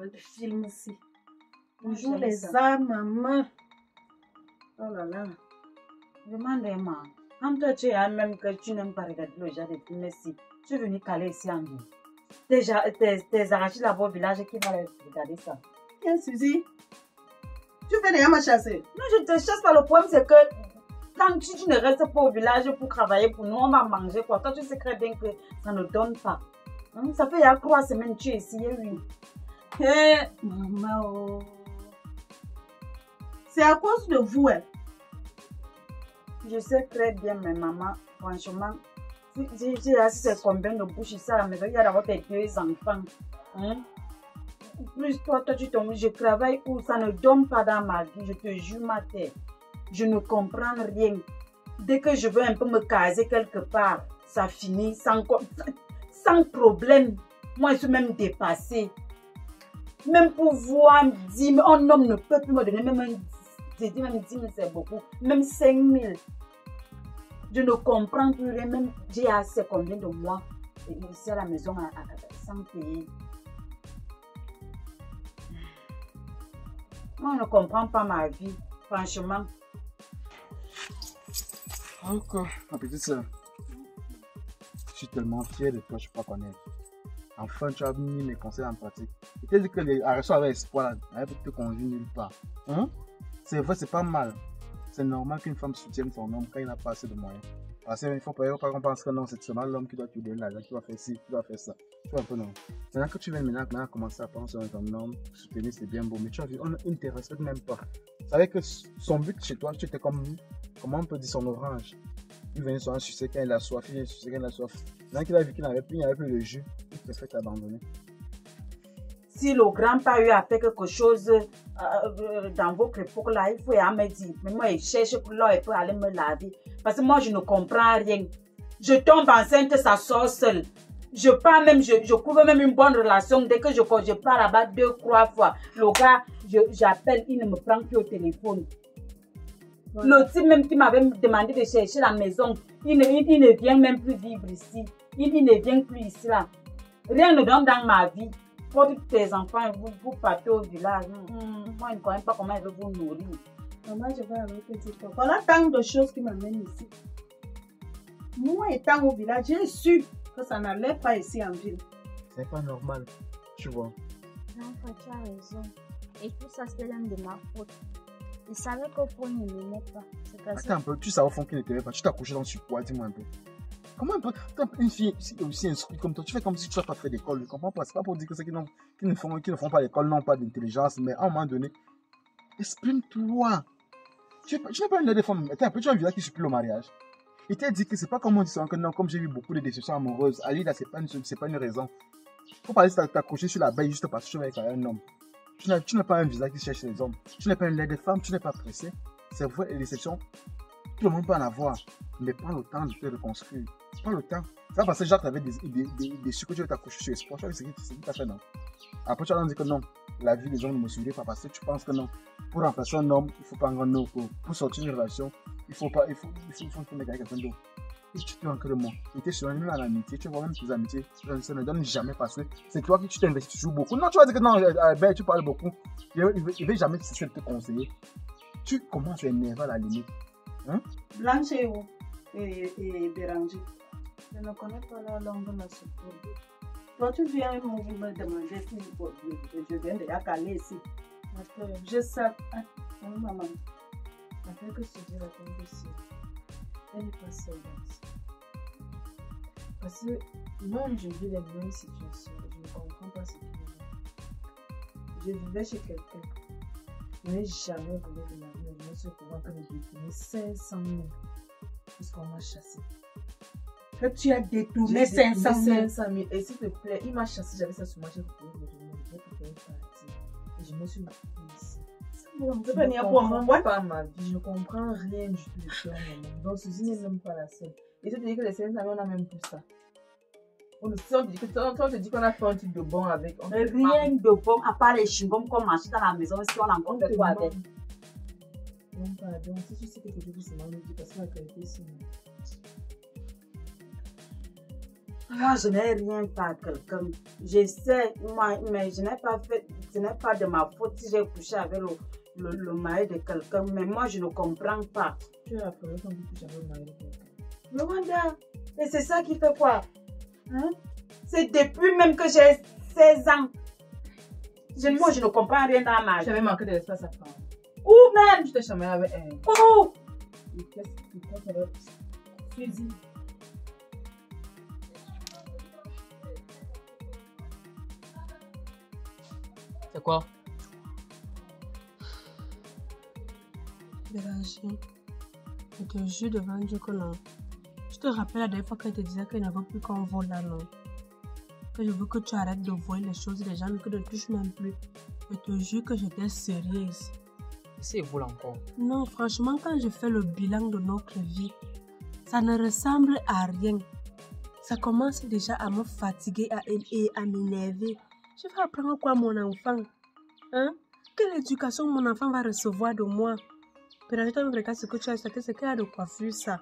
le film aussi. Toujours les armes à main. Oh là là. Demande-moi. Quand toi tu es même que tu n'aimes pas regarder le genre de film ici, tu es venu caler ici en ville. Tes arrachés là-bas au village qui vont regarder ça. Tiens, Suzy. Tu veux déjà me chasser? Non, je te chasse pas. Le problème, c'est que quand tu ne restes pas au village pour travailler pour nous, on va manger quoi. Toi, tu sais très bien que ça ne donne pas. Hein? Ça fait il y a 3 semaines que tu es ici, oui. Hé, maman. C'est à cause de vous, hein. Je sais très bien, mais maman, franchement, j'ai assis c'est combien de bouches ici à la maison. Il y a d'abord tes 2 enfants. Hein? Plus toi, tu tombes, je travaille où ça ne donne pas dans ma vie, je te jure ma tête. Je ne comprends rien. Dès que je veux un peu me caser quelque part, ça finit sans problème. Moi, je suis même dépassée. Même pour voir 10 000, un homme ne peut plus me donner même 10 000, c'est beaucoup. Même 5 000. Je ne comprends plus rien. Même j'ai assez combien de mois ici à la maison sans payer. Moi, je ne comprends pas ma vie, franchement. Encore, ma petite soeur. Je suis tellement fier de toi, je peux pas connaître. Enfin, tu as mis mes conseils en pratique. Et tu as dit que les arrêtions avec espoir, elle peut te conduire nulle part. Hein? C'est vrai, c'est pas mal. C'est normal qu'une femme soutienne son homme quand il n'a pas assez de moyens. Parce qu'il ne faut pas qu'on pense que non, c'est seulement l'homme qui doit te donner l'argent, qui va faire ci, qui va faire ça. Tu vois un peu non. Maintenant que tu viens maintenant commencer à penser à ton homme, soutenir c'est bien beau, mais tu as vu, on ne respecte même pas. Vous savez que son but chez toi, tu étais comme, comment on peut dire, son orange. Il venait souvent sucer quand il a soif, il vient sucer quand il a soif. Maintenant qu'il a vu qu'il n'avait plus, le jus, il préfère t'abandonner. Si le grand-père a fait quelque chose dans votre époque là, il faut me dire. Mais moi, il cherche pour là, il peut aller me laver. Parce que moi, je ne comprends rien. Je tombe enceinte, ça sort seul. Je pars même, je couvre même une bonne relation. Dès que je pars là-bas 2, 3 fois, le gars, j'appelle, il ne me prend plus au téléphone. Voilà. Le type même qui m'avait demandé de chercher la maison, il ne vient même plus vivre ici. Il ne vient plus ici là. Rien ne donne dans ma vie. Pour tes enfants, vous partez au village. Moi, je ne connais pas comment ils veulent vous nourrir. Maman, je vais avec petit peu. Voilà tant de choses qui m'amènent ici. Moi, étant au village, j'ai su que ça n'allait pas ici en ville. C'est pas normal, tu vois. Non, tu as raison. Et tout ça, c'est l'un de ma faute. Je savais qu'au fond, il ne m'aimait pas. Attends un peu, tu savais au fond qu'il ne t'aimait pas. Tu t'as couché dans le surpoids, dis-moi un peu. Comment une fille aussi instruite comme toi, tu fais comme si tu n'as pas fait d'école, je comprends pas. C'est pas pour dire que ceux qui ne font pas d'école n'ont pas d'intelligence, mais à un moment donné, exprime-toi. Tu n'es pas une des femmes, attends un peu, tu as un village qui supplie le mariage. Il t'a dit que c'est pas comme on dit souvent que non, comme j'ai vu beaucoup de déceptions amoureuses, à lui là, c'est pas une raison. Faut pas dire que t'as couché sur la baie juste parce que tu es avec un homme. Tu n'as pas un visage qui cherche les hommes. Tu n'es pas une laide femme, tu n'es pas pressé. C'est vrai, les déceptions, tout le monde peut en avoir. Mais prends le temps de te reconstruire. Prends le temps. Ça parce que Jacques avait des sucres que tu veux t'accoucher sur espoir. Tu vois, c'est ce qui t'a fait non. Après, tu vas dire que non, la vie des hommes ne me suivait pas parce que tu penses que non. Pour remplacer un homme, il ne faut pas un grand homme. Pour sortir d'une relation, il faut que quelqu'un d'autre. Et tu te manques de moi. Tu étais sur même en amitié, tu vois même tes amitiés, ça ne donne jamais parce que c'est toi qui tu t'investis toujours beaucoup. Non, tu vas dire que non, ben, tu parles beaucoup. Il ne va jamais essayer de te conseiller. Tu commences à énerver à la limite. Hein? Blanche est où? Et Béranger. Je ne connais pas la langue de la secours. Toi, tu viens me demander si je viens déjà caler ici. Je sais. Oui, maman. Après que je te dis la condition, elle n'est pas seule dans ça. Parce que moi, je vis les mêmes situations. Je ne comprends pas ce qui est. Je vivais chez quelqu'un. Je n'ai jamais voulu de ma vie. Je me suis couvert que de détourner 500 000 puisqu'on m'a chassé. Que tu as détourné 500 000. Et s'il te plaît, il m'a chassé, j'avais ça sur moi, j'ai retrouvé le document, j'ai préféré partir. Et je me suis mariée ici. Je ne comprends pas ma vie, je ne comprends rien du tout de ce moment. Donc ceci n'est même pas la seule. Et tu te dis que les 500 000, on a même plus ça. On te dit qu'on a fait un truc de bon avec. Rien de bon, à part les chewing-gums qu'on mange dans la maison, si on a encore fait quoi avec. Non, pardon, si tu sais que tu veux seulement me dire parce que la qualité, c'est Moi, je n'ai rien fait à quelqu'un. Je sais, moi, mais je n'ai pas fait, ce n'est pas de ma faute si j'ai couché avec le mari de quelqu'un. Mais moi, je ne comprends pas. Tu es la première fois que tu couches avec le mari de quelqu'un. Mais Wanda, et c'est ça qui fait quoi? Hein? C'est depuis même que j'ai 16 ans. Moi, je ne comprends rien dans ma vie. J'avais manqué de l'espace à prendre. Où même? Tu t'es chamaillé avec un. Où? Qu'est-ce que tu as fusil? C'est quoi? Bélanger, je te jure devant Dieu que non. Je te rappelle la dernière fois qu'elle te disait qu'elle ne veut plus qu'on vole là, non. Que je veux que tu arrêtes de voir les choses des gens, que tu ne touches même plus. Je te jure que j'étais sérieuse. C'est vous encore. Non, franchement, quand je fais le bilan de notre vie, ça ne ressemble à rien. Ça commence déjà à me fatiguer et à m'énerver. Je vais apprendre quoi mon enfant? Hein? Quelle éducation mon enfant va recevoir de moi? Béranger, toi, regarde ce que tu as acheté, c'est qu'il y a de coiffure, ça.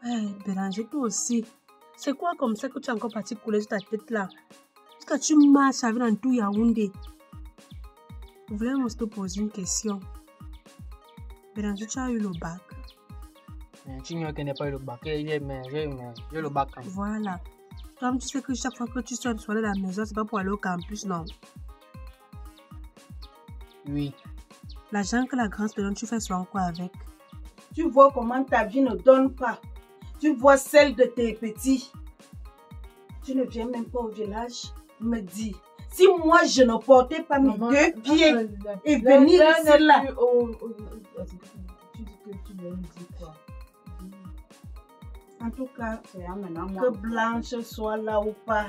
Ouais, Béranger, toi aussi. C'est quoi comme ça que tu as encore parti couler sur ta tête là? Est-ce que tu marches avec dans tout Yaoundé? Je voulais te poser une question. Béranger, tu as eu le bac? Tu ignores qu'elle n'a pas eu le bac. J'ai eu le bac. Voilà. Toi, tu sais que chaque fois que tu sors de la maison, c'est pas pour aller au campus, non? Oui. L'argent que la grande te donne, tu fais souvent quoi avec? Tu vois comment ta vie ne donne pas. Tu vois celle de tes petits. Tu ne viens même pas au village me dire. Si moi je ne portais pas mes deux pieds et venir ici là. Tu dis que tu veux me dire quoi? En tout cas, que Blanche soit là ou pas.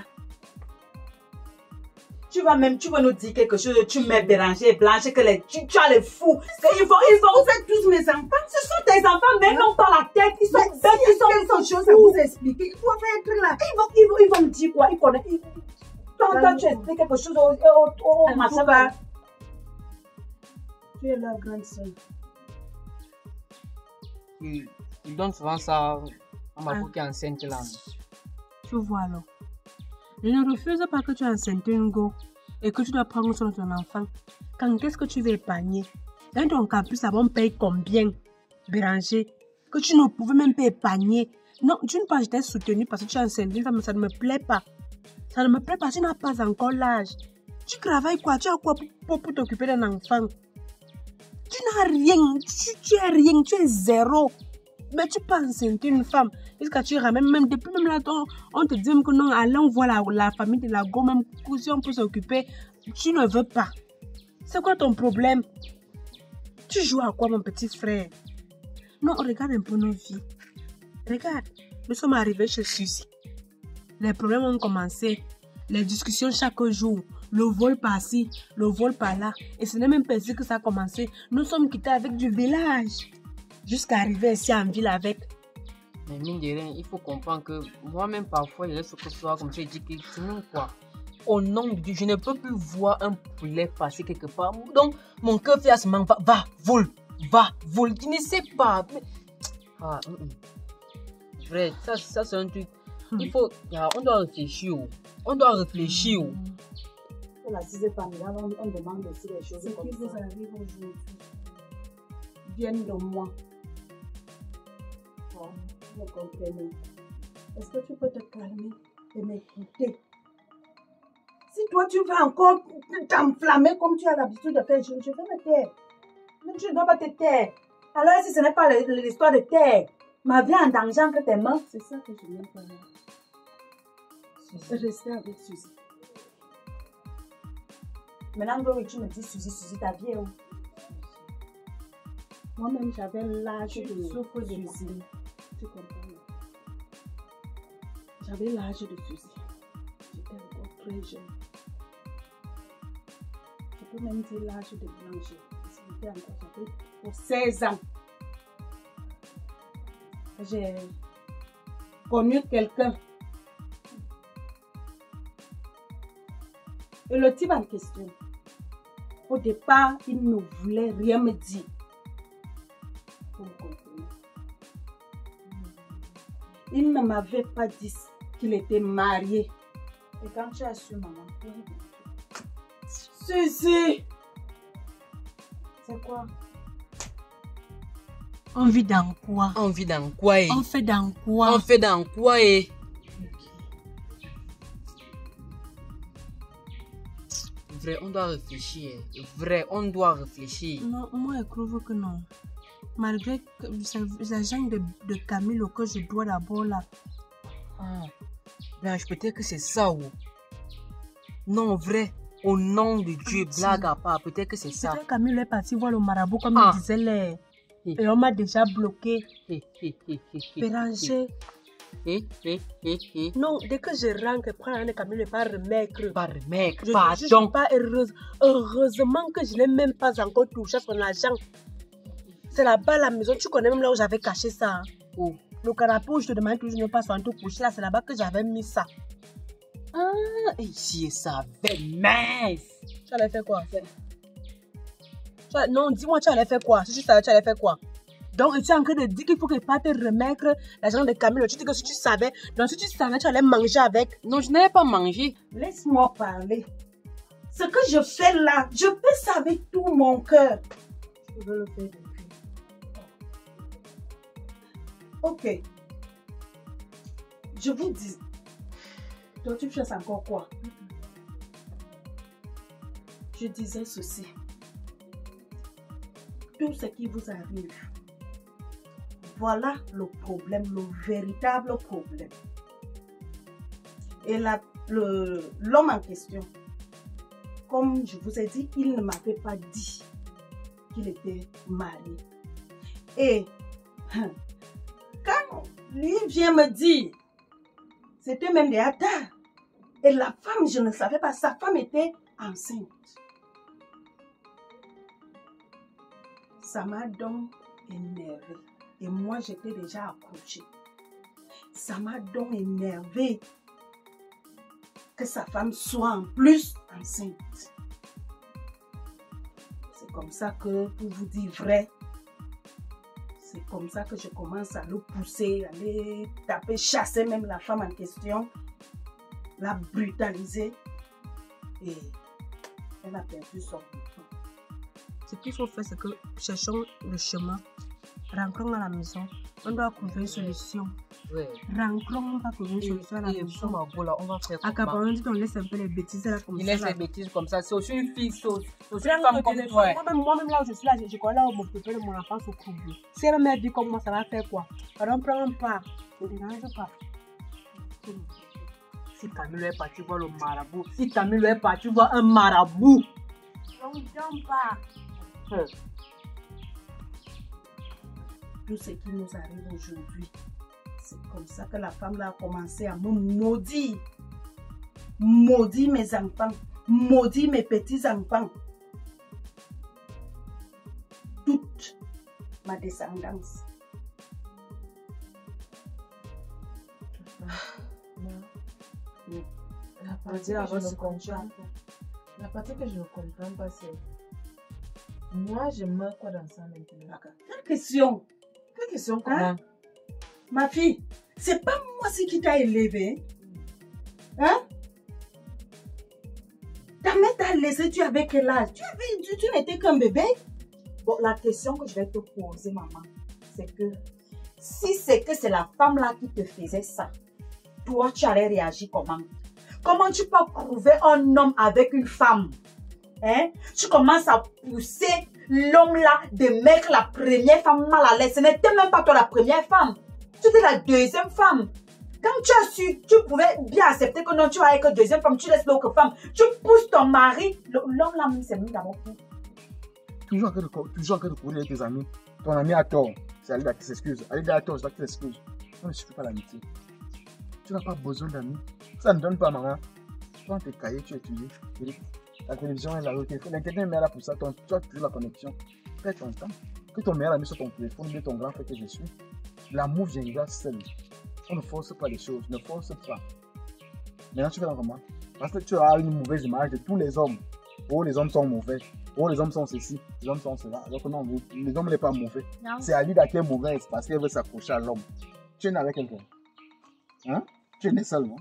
Tu vas nous dire quelque chose, tu mets Béranger et Blanche, que tu as les fous. Vous êtes tous mes enfants, ce sont tes enfants, mais non pas la tête. Ils sont bêtes, ils sont quelque chose à vous expliquer. Ils doivent être là. Ils vont me dire quoi? Ils connaissent. Quand tu expliques quelque chose au machin, tu es la grande soeur. Il donne souvent ça à ma peau qui est enceinte là. Tu vois alors. Je ne refuse pas que tu es enceinte une go et que tu dois prendre soin de ton enfant. Quand est-ce que tu veux épargner? Dans ton campus, ça va me payer combien? Béranger, que tu ne pouvais même pas épargner. Non, d'une part, j'étais soutenue parce que tu es enceinte d'une femme, mais ça ne me plaît pas. Ça ne me plaît pas, tu n'as pas encore l'âge. Tu travailles quoi? Tu as quoi pour t'occuper d'un enfant? Tu n'as rien, tu es rien, tu es zéro. Mais tu penses que une femme, est-ce que tu ramènes même depuis même là, on te dit même que non, allons voir la famille de la go, même si on peut s'occuper, tu ne veux pas. C'est quoi ton problème? Tu joues à quoi, mon petit frère? Non, regarde un peu nos vies. Regarde, nous sommes arrivés chez Suzy. Les problèmes ont commencé, les discussions chaque jour, le vol par-ci, le vol par-là. Et ce n'est même pas ici que ça a commencé. Nous sommes quittés avec du village. Jusqu'à arriver ici en ville avec. Mais mine de rien, il faut comprendre que moi-même parfois, je laisse que ce soit comme tu dis que c'est même quoi. Au nom de Dieu, je ne peux plus voir un poulet passer quelque part. Donc, mon cœur fait à ce moment, va, vole. Tu ne sais pas. Mais... Ah, vrai, ça c'est un truc. Il faut, on doit réfléchir. Pour la sixième famille, on demande aussi les choses comme ça. Ce qui vous arrive aujourd'hui viennent de moi. Vous comprenez? Est-ce que tu peux te calmer et m'écouter? Si toi tu vas encore t'enflammer comme tu as l'habitude de faire, je vais me taire. Mais tu ne dois pas te taire. Alors si ce n'est pas l'histoire de taire, ma vie en danger entre tes mains, c'est ça que je n'aime pas. Rester avec Suzy. Maintenant, tu me dis Suzy, ta vie est où? Moi-même, j'avais l'âge de Suzy. Tu comprends? J'avais l'âge de Suzy. J'étais encore très jeune. Je peux même dire l'âge de Blanche. J'avais pour 16 ans. J'ai connu quelqu'un. Et le type en question, au départ, il ne voulait rien me dire. Vous comprenez? Il ne m'avait pas dit qu'il était marié. Et quand tu as su, maman? Si. C'est quoi? On vit dans quoi? On vit dans quoi? On fait dans quoi? On fait dans quoi? Vrai, on doit réfléchir. Vrai, on doit réfléchir. Non, moi, je trouve que non. Malgré que c'est l'agent de Camille que je dois d'abord là. Ah, ben, peut-être que c'est ça. Ou... Non, vrai. Au nom de Dieu, blague à part, peut-être que c'est ça. Peut-être Camille est parti voir le marabout comme il disait les... Et on m'a déjà bloqué. Béranger. Non, dès que je rentre, prends un Camille pas remettre. Pas remettre, Je pardon. suis pas heureuse. Heureusement que je n'ai même pas encore touché son argent. C'est là-bas à la maison, tu connais même là où j'avais caché ça. Hein? Oh. Le canapé où je te demande toujours de ne pas s'en tout coucher là, c'est là-bas que j'avais mis ça. Ah, ici, ça fait mince. Tu allais faire quoi? Non, dis-moi, tu allais faire quoi? Si tu savais, tu allais faire quoi? Donc, tu es en train de dire qu'il faut que pas te remettre l'argent de Camille. Tu dis que si tu savais, donc si tu savais, tu allais manger avec. Non, je n'avais pas mangé. Laisse-moi parler. Ce que je fais là, je fais ça avec tout mon cœur. Je veux le faire depuis. Ok. Je vous dis. Toi, tu fais encore quoi? Je disais ceci. Tout ce qui vous arrive, voilà le problème, le véritable problème. Et l'homme en question, comme je vous ai dit, il ne m'avait pas dit qu'il était marié. Et quand lui vient me dire, c'était même déjà tard. Et la femme, je ne savais pas, sa femme était enceinte. Ça m'a donc énervé. Et moi, j'étais déjà accouchée. Ça m'a donc énervé que sa femme soit en plus enceinte. C'est comme ça que, pour vous dire vrai, c'est comme ça que je commence à le pousser, à aller taper, chasser même la femme en question, la brutaliser. Et elle a perdu son enfant. Ce qu'il faut faire, c'est que cherchons le chemin. Rentrons à la maison. On doit trouver une solution. Ouais. Rentrons, on va trouver une solution à la maison. On va faire À Cameroun, dit on laisse un peu les bêtises là comme ça. Il laisse les bêtises comme ça. C'est aussi une fille, c'est aussi une Prends femme le comme téléphone. toi. Moi-même là où je suis là, je connais là où mon pépé de mon enfant se trouve. Si elle m'a dit comme moi, ça va faire quoi? Alors prends un pas. Ne dérange pas. Si Camille est parti voir le marabout, si Camille est parti voir un marabout. On ne pas. Tout ce qui nous arrive aujourd'hui, c'est comme ça que la femme là a commencé à me maudire. Maudire mes enfants, maudire mes petits-enfants. Toute ma descendance. La partie que je ne comprends pas, c'est... Moi, je meurs quoi dans ça maintenant? Quelle question? Quelle question comment? Hein? Ma fille, c'est pas moi qui t'a élevée. Hein? Ta mère t'a laissé, tu avais quel âge? Tu n'étais qu'un bébé? Bon, la question que je vais te poser, maman, c'est que si c'est que c'est la femme là qui te faisait ça, toi, tu allais réagir comment? Comment tu peux trouver un homme avec une femme? Hein? Tu commences à pousser l'homme là de mettre la première femme mal à l'aise. Ce n'était même pas toi la première femme. Tu étais la deuxième femme. Quand tu as su, tu pouvais bien accepter que non, tu vas avec une deuxième femme, tu laisses l'autre femme. Tu pousses ton mari. L'homme là, c'est mis d'abord pour. Toujours en train de courir avec tes amis. Ton ami a tort. C'est Alida qui s'excuse. Alida a tort, c'est toi qui s'excuse. Ça ne suffit pas l'amitié. Tu n'as pas besoin d'amis. Ça ne donne pas, maman. Prends tes cahiers, tu étudies. La télévision est là, le téléphone. L'internet est là pour ça. Tu as toujours la connexion. Fais ton temps. Que ton meilleur ami sur ton téléphone, de ton grand frère que je suis. L'amour viendra seul. On ne force pas les choses. Ne force pas. Maintenant, tu fais comment? Parce que tu as une mauvaise image de tous les hommes. Oh, les hommes sont mauvais. Oh, les hommes sont ceci. Les hommes sont cela. Alors que non, les hommes ne sont pas mauvais. C'est Alida qui est mauvaise parce qu'elle veut s'accrocher à l'homme. Tu es né avec quelqu'un. Hein? Tu es né seul, non?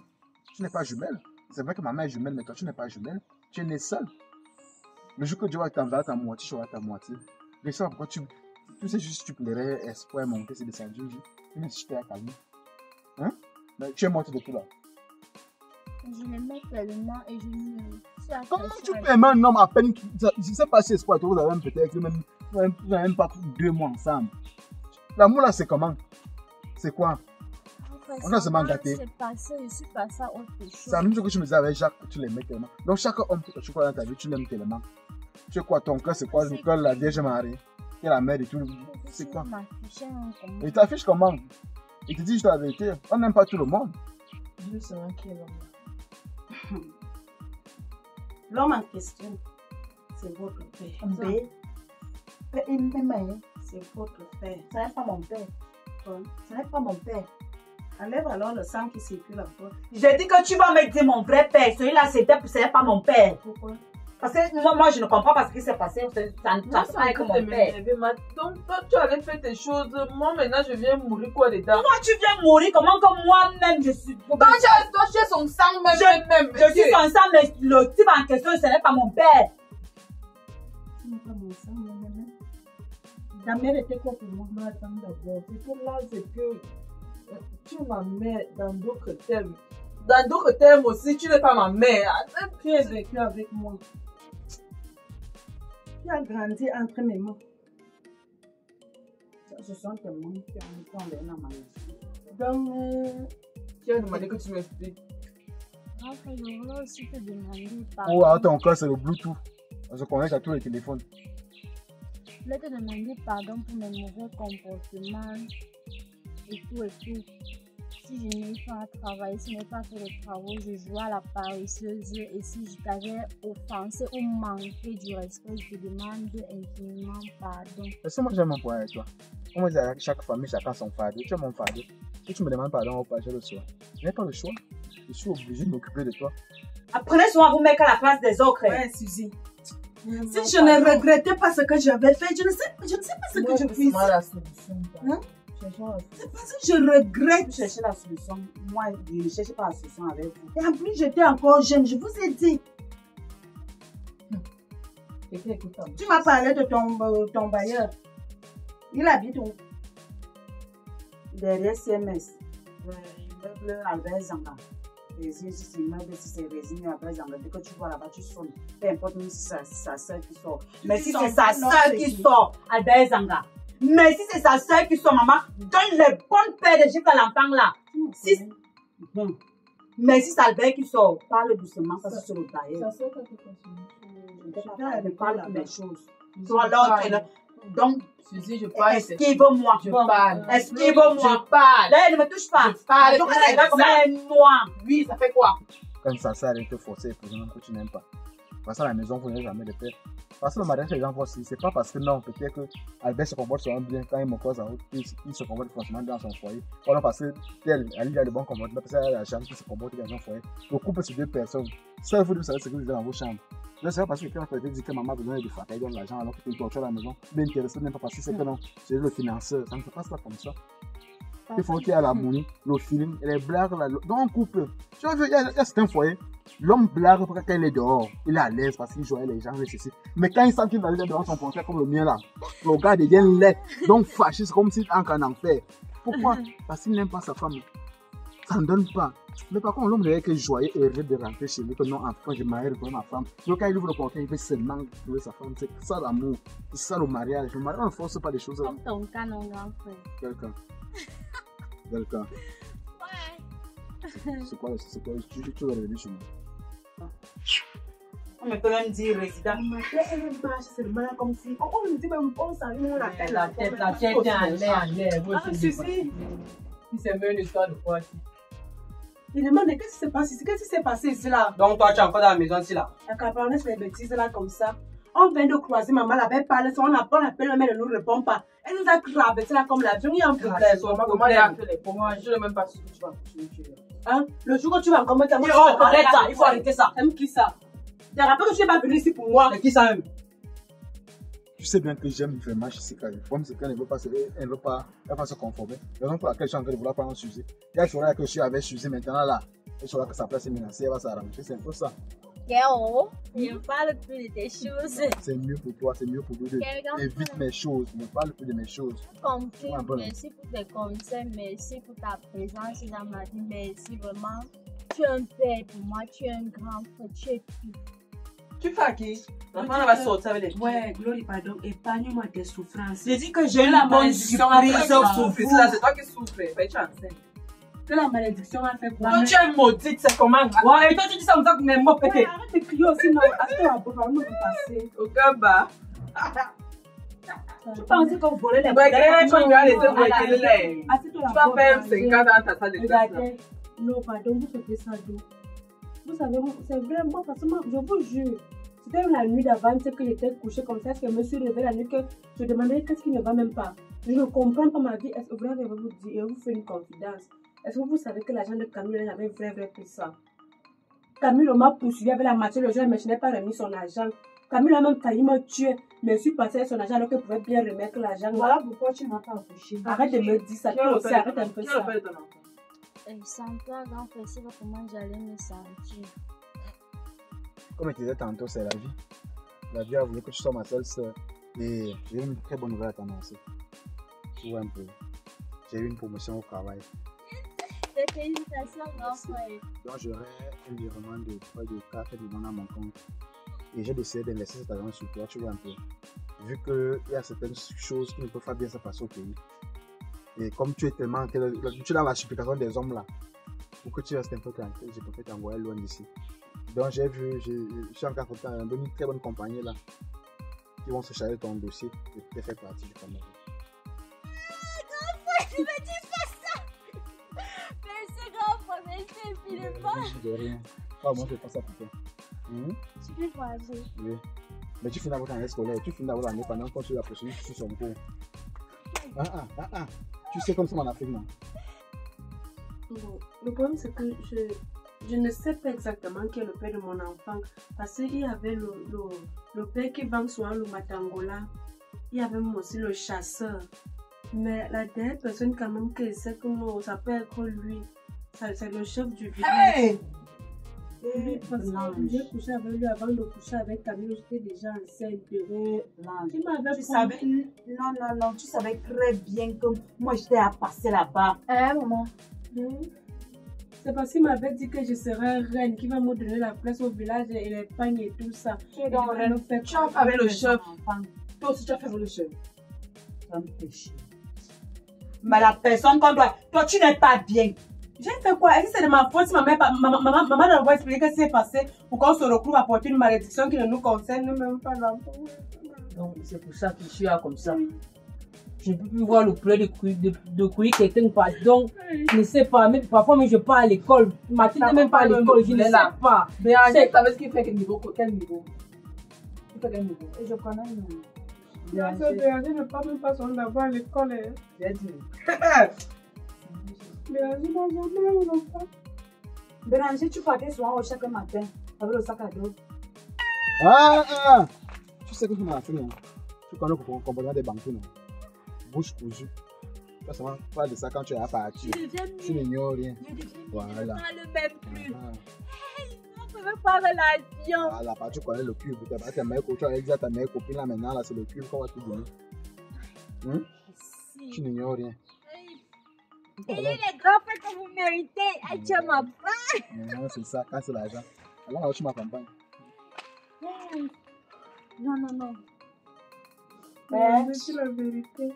Tu n'es pas jumelle. C'est vrai que ma mère est jumelle, mais toi, tu n'es pas jumelle. Tu es né seul. Le jour que Dieu va t'envoyer ta moitié, tu auras ta moitié. Mais ça, pourquoi tu sais juste que tu plairais, espoir, monter, c'est descendu. Tu me dis, je t'ai calmé. Hein? Mais tu es morte de tout là. Je l'aimais tellement et je ne suis à Comment tu peux aimer un homme à peine je sais pas si espoir, toi, vous avez peut-être même pas 2 mois ensemble. L'amour là, c'est comment? C'est quoi? On a seulement gâté. C'est passé, je suis passée à autre chose. C'est la même chose que tu me disais avec Jacques, que tu l'aimais tellement. Donc chaque homme que tu crois dans ta vie, tu l'aimes tellement. Tu sais quoi, ton cœur, c'est quoi? Le cœur de la Vierge Marie, qui est la mère de tout. C'est quoi? Il t'affiche comment? Il te dit juste la vérité. On n'aime pas tout le monde. Je veux savoir qui est l'homme. L'homme en question, c'est votre père. C'est votre père. Ce n'est pas mon père. Ce n'est pas mon père. Enlève alors le sang qui circule en toi. J'ai dit que tu vas me dire mon vrai père. Celui-là, ce n'est pas mon père. Pourquoi? Parce que moi, je ne comprends pas ce qui s'est passé. Ça ne passe pas avec mon père. Donc, toi, tu avais fait tes choses. Moi, maintenant, je viens mourir quoi dedans? Comment tu viens mourir? Comment que moi-même, je suis... Toi, tu es son sang même. Je suis son sang, mais le type en question, ce n'est pas mon père. Ce n'est pas mon sang, même. Ta mère était quoi pour moi? Mais attends d'abord. C'est que là, c'est que tu es ma mère dans d'autres termes. Dans d'autres termes aussi, tu n'es pas ma mère. Tu as vécu avec moi. Tu as grandi entre mes mains. Ce sont tes mains qui ont enlevé dans ma maison. Donc, tu as demandé que tu m'expliques. Enfin, je voulais aussi te demander par Oh, attends, encore, c'est le Bluetooth. On se connecte à tous les téléphones. Je voulais te demander pardon pour mes mauvais comportements et tout et tout. Si je n'ai pas travaillé, si je n'ai pas fait les travaux, je jouais à la paresseuse et si je t'avais offensé ou manqué du respect, je te demande infiniment pardon. Est-ce que moi j'aime mon point avec toi? On me dit à chaque famille, chacun son fardeau. Tu es mon fardeau. Si tu me demandes pardon, j'ai le choix. Je n'ai pas le choix. Je suis obligé de m'occuper de toi. Apprenez souvent à vous mettre à la place des autres. Ouais, Suzy. Si je ne regrettais pas ce que j'avais fait, je ne sais pas ce que je puis faire. La solution. Hein? C'est parce que je regrette de chercher la solution. Moi, je ne cherche pas la solution avec vous. Et en plus, j'étais encore jeune, je vous ai dit. Tu m'as parlé de ton bailleur. Il habite où? Derrière CMS. Immeuble Albert Zanga. Et si c'est immeuble, si c'est résine Albert Zanga, dès que tu vois là-bas, tu sonnes. Peu importe même si c'est sa soeur qui sort. Mais si c'est sa soeur qui sort, Albert Zanga. Mais si c'est sa soeur qui sort, maman, donne les bonnes paires de gifles à l'enfant là. Mais si c'est Albert qui sort, parle doucement, parce que c'est le bailleur. Ça sort quand tu continues. Je parle de mes choses. Toi, l'autre, donc, Suzy, je parle. Esquive-moi. Je parle. Esquive-moi. Je parle. Là, ne me touche pas. Je parle. Donc, c'est là comme un noir. Oui, ça fait quoi? Comme ça sert à te forcer pour un homme que tu n'aimes pas. Parce à la maison, vous n'avez jamais de paix. Parce que le mariage que les gens voient, c'est pas parce que non, peut-être que Albert se comporte souvent bien quand il me cause en route, il se comporte franchement dans son foyer. Ou alors parce que elle a le bon comportement, parce qu'elle a la chance qu'il se comporte dans son foyer. Le couple, c'est 2 personnes. Ça, il faut savoir ce que vous avez dans vos chambres. Là, c'est pas parce que quelqu'un peut te dire que maman a besoin de frapper, il donne l'argent alors que tu es torture à la maison. Bien intéressé, même pas parce que c'est que non, c'est le financeur. Ça ne se passe pas comme ça. Il faut qu'il y ait l'harmonie, le feeling, et les blagues là. Dans un couple, tu vois, il y a certains foyers, l'homme blague quand il est dehors, il est à l'aise parce qu'il joue avec les gens, ceci. Mais quand il sent qu'il va aller dehors son portrait comme le mien là, le gars devient laid, donc fâché, c'est comme s'il est en enfer. Pourquoi? Parce qu'il n'aime pas sa femme. Ça ne donne pas. Mais par contre, l'homme n'est que joyeux et heureux de rentrer chez lui, que non, enfin, je marie pour ma femme. Donc quand il ouvre le portrait, il veut seulement trouver sa femme. C'est ça l'amour, c'est ça le mariage. Le mariage, on ne force pas les choses là. Comme ton cas, non, grand frère. Quelqu'un. Quelqu'un. Ouais. C'est quoi? Tu vas revenir chez moi. On me peut même dire résident. Elle marche seulement comme si. On me dit même on s'allume la tête. La tête est en l'air. Ah, Suzy. C'est même une histoire de quoi? Il demande qu'est-ce qui s'est passé ici? Qu'est-ce qui s'est passé ici là? Donc toi, tu es encore dans la maison ici là? La campagne fait des bêtises là comme ça. On vient de croiser maman, elle avait parlé, on appelle la mère, elle ne nous répond pas. Elle nous a cravé là comme l'avion, il y a un problème. Comment elle a fait les pommes? Je ne sais même pas ce que tu vas continuer. Hein? Le jour que tu vas me commettre, Arrête ça, il faut arrêter ça. Aime qui ça? Tu te rappelles que tu n'es pas venu ici pour moi? C'est qui ça même? Tu sais bien que j'aime vraiment Jessica. Le problème, c'est qu'elle ne veut pas se conformer. La raison pour laquelle je suis en train de vouloir prendre un Suzy. Et elle saura que je suis avec Suzy maintenant là. Elle saura que sa place est menacée, elle va s'arranger. C'est un peu ça. Kéo, ne parle plus de tes choses. C'est mieux pour toi, c'est mieux pour nous deux. Évite mes choses, ne parle plus de mes choses. Compris, merci pour tes conseils, merci pour ta présence dans ma vie, merci vraiment. Tu es un père pour moi, tu es un grand frère, tu es tout. Tu fais à qui? L'enfant va sortir avec les filles. Ouais, Glory, pardon, épargne-moi tes souffrances. J'ai dit que j'ai une bonne surprise pour C'est vous. là, c'est toi qui souffres. Ben, tu es enceinte. Que la malédiction a fait quoi? Toi, tu es maudite, c'est comment? Ouais, et toi, tu dis ça comme ça pour mes mots pétés. Arrête de crier aussi, non. Est-ce que la bonne parole me passer? Aucun bas. Tu pensais qu'on volait les Ouais, tu vas laisser voler les. Assieds-toi Tu vas faire 50 dans ta salle de classe. Regardez. Non, pardon, vous faites ça d'où? Vous savez, c'est vraiment parce que moi, je vous jure, c'était la nuit d'avant que j'étais couchée comme ça. Est-ce que je me suis réveillée la nuit que je demandais qu'est-ce qui ne va même pas? Je ne comprends pas ma vie. Est-ce que vous avez vous dit et vous faites une confidence? Est-ce que vous savez que l'agent de Camille avait vrai puissant? Camille m'a poursuivi avec la matière le jour, mais je n'ai pas remis son argent. Camille a même failli me tuer, mais je suis passée avec son argent alors qu'elle pouvait bien remettre l'argent. Voilà pourquoi tu n'as pas accouché. Arrête de me dire ça. Qui est le père Arrête un peu de ça. ton enfant? Sans toi, grand frère, c'est pas comment j'allais me sentir. Comme je disais tantôt, c'est la vie. La vie a voulu que tu sois ma seule sœur. Et j'ai une très bonne nouvelle à t'annoncer. Tu vois un peu. J'ai eu une promotion au travail. Félicitations, grand frère. Donc j'aurai un virement de près de 4 millions à mon compte. Et j'ai décidé d'investir cet argent sur toi, tu vois un peu. Vu qu'il y a certaines choses qui ne peuvent pas bien se passer au pays. Et comme tu es tellement... Tu es dans la supplication des hommes là. Pour que tu restes un peu tranquille, j'ai préféré t'envoyer loin d'ici. Donc j'ai vu, je suis encore content, une très bonne compagnie là. Qui vont se charger de ton dossier et te faire partie du Cameroun. Grand frère, ne me dis pas ça. Merci, grand frère, merci infiniment. De rien. Moi je fais ça pour toi. Tu peux voyager. Oui. Mais tu finis d'abord ton année scolaire, tu finis d'abord l'année pendant qu'on suit la prochaine sur son cours. Tu sais comme ça en Afrique, non? Bon, le problème c'est que je ne sais pas exactement qui est le père de mon enfant. Parce qu'il y avait le père qui vend souvent le matangola. Il y avait aussi le chasseur. Mais la dernière personne quand même qui sait que non, ça peut être lui. C'est le chef du village. Hey! Oui, parce que j'ai couché avec lui avant de coucher avec Camille, j'étais déjà enceinte. Tu m'avais savais, non, tu savais très bien que moi j'étais à passer là-bas. Maman. C'est parce qu'il m'avait dit que je serais reine, qui va me donner la place au village et les pagnes et tout ça. Tu es dans le fait. Tu as fait avec le chef. Toi aussi tu as fait avec le chef. C'est un péché. Mais la personne qu'on doit... Toi tu n'es pas bien. J'ai fait quoi? Est-ce que c'est de ma faute si maman doit expliquer ce qui s'est passé pour qu'on se retrouve à porter une malédiction qui ne nous concerne même pas l'enfant? Donc c'est pour ça que je suis là comme ça. Je ne peux plus voir le pleur de courir quelqu'un par donc je ne sais pas, même parfois même je pars à l'école. Mathilde n'est même pas à l'école, je ne sais pas. Béanger, tu savais ce qu'il fait quel niveau? Quel niveau? Tu fais quel niveau? Je connais non. Béanger ne parle même pas son d'abord à l'école. J'ai dit. Béanger n'a jamais eu l'enfant. Béranger, tu partais souvent au chaque matin avec le sac à dos. Tu sais que tu m'as fait, non? Tu connais le comportement des banquiers, non? Bouche cousue. Tu vas seulement parler de ça quand tu es à partir. Tu n'ignores rien. Voilà. Je ne parle même plus. On ne peut pas de l'avion. Voilà, tu connais le cube. Tu as ta meilleure copine là maintenant, là c'est le cube qu'on va te donner. Tu n'ignores rien. Ayez les grands frères que vous méritez. Tu ma part. Non, c'est ça, quand c'est l'argent. Alors tu m'accompagnes. Non. C'est la vérité.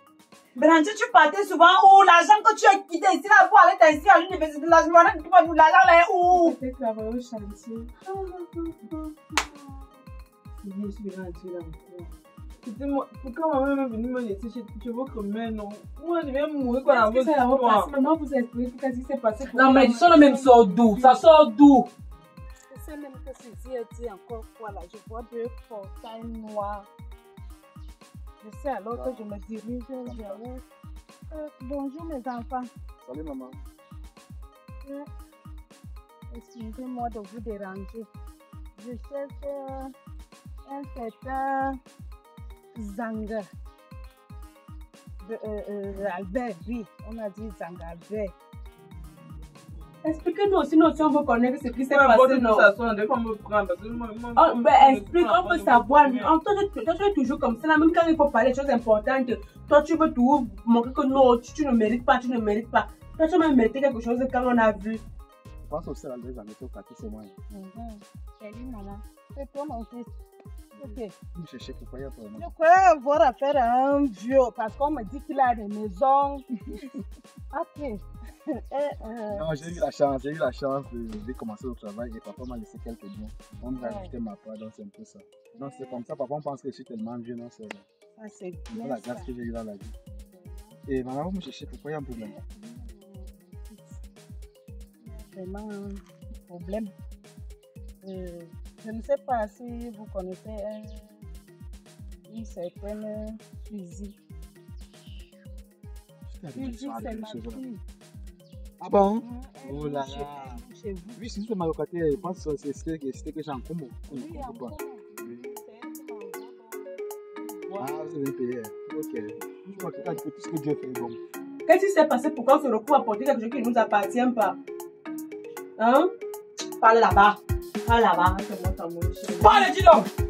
Béranger, tu partais souvent où? L'argent que tu as quitté ici là pour aller t'inscrire à l'université de la journée, l'argent là est où? C'était travailler au chantier. Je suis grandi là encore. Pourquoi maman est venue me laisser chez votre mère, non? Moi, je vais mourir quoi dans votre histoire. Maman vous explique qu'est-ce qui s'est passé. La malédiction même sort d'où? Ça sort d'où? Je sais même que Suzy a dit encore quoi là. Je vois deux portails noirs. Je sais alors que je me dirige vers eux. Bonjour mes enfants. Salut maman. Excusez-moi de vous déranger. Je cherche un certain Zanga. Albert, oui, on a dit Zanga Albert. Expliquez-nous aussi, nous aussi, on veut connaître ce qui s'est Ouais, passé. bon, Non. ça sonne, des fois, on me prend, parce que Explique, on veut savoir. Toi, tu es toujours comme ça, là, même quand il faut parler de choses importantes, toi, tu veux tout montrer que non, tu ne mérites pas, tu ne mérites pas. Toi, tu as même mérité quelque chose quand on a vu. Je pense aussi à l'André Zaneto, Cathy, c'est moi. Salut maman. C'est toi mon fils. Ok. Je me cherchais pourquoi il y a vraiment. Je croyais avoir affaire à un vieux parce qu'on me dit qu'il a des maisons. Ok. Non, j'ai eu la chance de commencer le travail et papa m'a laissé quelques biens. On m'a rajouté ma part, donc c'est un peu ça. Non, c'est comme ça, papa, on pense que je suis tellement vieux, non, c'est Ça, c'est bien. la grâce que j'ai eu dans la vie. Et maman, vous me cherchez pourquoi il y a un problème. Vraiment un problème. Je ne sais pas si vous connaissez une certaine Suzy. Suzy, c'est ma fille. Ah bon? Elle Oh là vit là. chez vous. Oui, si c'est ma locataire, je pense que c'était que j'ai en commun. Oui, Oui. encore. Ah, vous avez payé. Ok. Je crois que tout ce que Dieu fait est bon. Qu'est-ce qui s'est passé? Pourquoi on se retrouve à porter quelque chose qui ne nous appartient pas? Hein? Parle là-bas. Parle là-bas. C'est moi, ta mon chéri. Parle, dis donc!